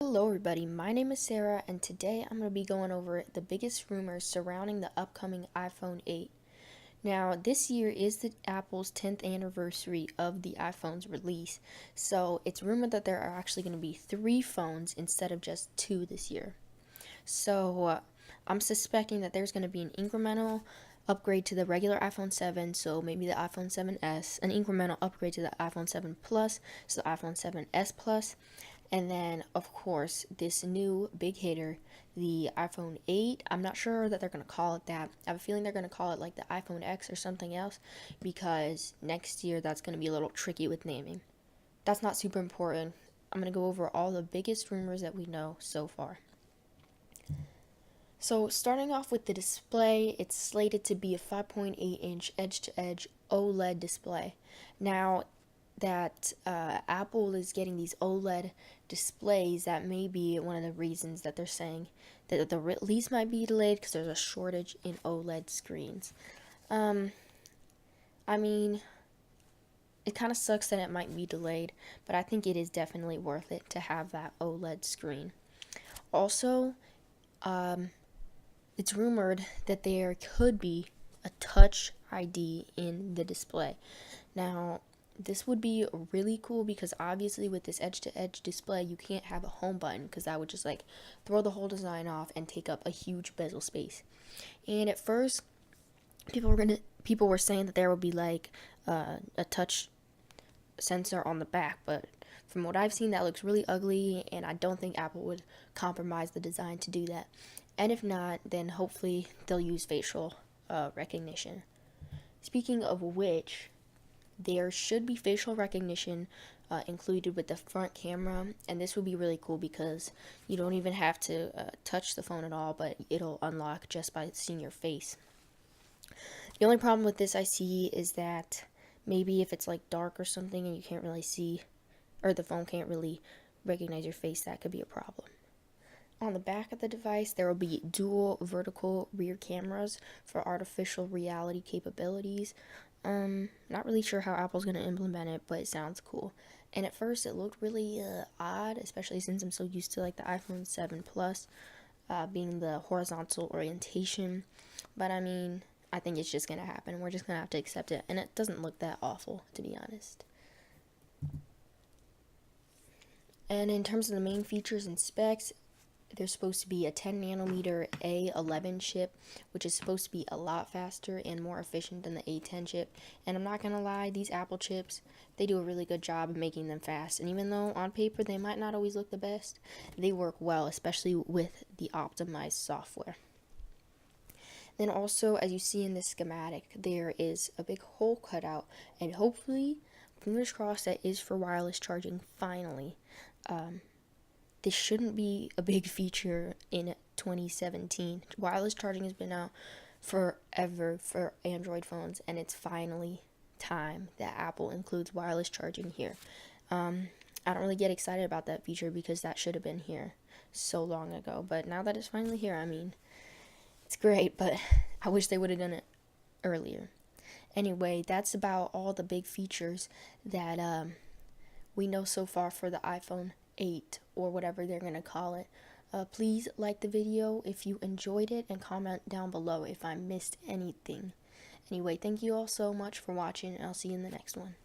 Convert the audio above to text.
Hello everybody, my name is Sarah and today I'm going to be going over the biggest rumors surrounding the upcoming iPhone 8. Now, this year is the Apple's 10th anniversary of the iPhone's release, so it's rumored that there are actually going to be 3 phones instead of just 2 this year. So, I'm suspecting that there's going to be an incremental upgrade to the regular iPhone 7, so maybe the iPhone 7s, an incremental upgrade to the iPhone 7 Plus, so the iPhone 7s Plus, and then, of course, this new big hitter, the iPhone 8. I'm not sure that they're going to call it that. I have a feeling they're going to call it like the iPhone X or something else, because next year that's going to be a little tricky with naming. That's not super important. I'm going to go over all the biggest rumors that we know so far. So, starting off with the display, it's slated to be a 5.8-inch edge-to-edge OLED display. Now, that Apple is getting these OLED displays, that may be one of the reasons that they're saying that the release might be delayed because there's a shortage in OLED screens. I mean, it kind of sucks that it might be delayed, but I think it is definitely worth it to have that OLED screen. Also, it's rumored that there could be a Touch ID in the display. Now, this would be really cool because obviously with this edge-to-edge display, you can't have a home button because that would just like throw the whole design off and take up a huge bezel space. And at first, people were saying that there would be like a touch sensor on the back, but from what I've seen, that looks really ugly, and I don't think Apple would compromise the design to do that. And if not, then hopefully they'll use facial recognition. Speaking of which, there should be facial recognition included with the front camera, and this would be really cool because you don't even have to touch the phone at all, but it'll unlock just by seeing your face. The only problem with this I see is that maybe if it's like dark or something and you can't really see, or the phone can't really recognize your face, that could be a problem. On the back of the device, there will be dual vertical rear cameras for artificial reality capabilities. Not really sure how Apple's going to implement it, but it sounds cool. And at first, it looked really odd, especially since I'm so used to like the iPhone 7 Plus being the horizontal orientation. But I mean, I think it's just going to happen. We're just going to have to accept it. And it doesn't look that awful, to be honest. And in terms of the main features and specs, there's supposed to be a 10 nanometer A11 chip, which is supposed to be a lot faster and more efficient than the A10 chip. And I'm not gonna lie, these Apple chips, they do a really good job of making them fast. And even though on paper they might not always look the best, they work well, especially with the optimized software. Then also, as you see in this schematic, there is a big hole cut out, and hopefully, fingers crossed, that is for wireless charging finally. This shouldn't be a big feature in 2017. Wireless charging has been out forever for Android phones, and it's finally time that Apple includes wireless charging here. I don't really get excited about that feature because that should have been here so long ago, but now that it's finally here, I mean, it's great, but I wish they would have done it earlier. Anyway, that's about all the big features that we know so far for the iPhone 8 or whatever they're going to call it. Please like the video if you enjoyed it and comment down below if I missed anything. Anyway, thank you all so much for watching, and I'll see you in the next one.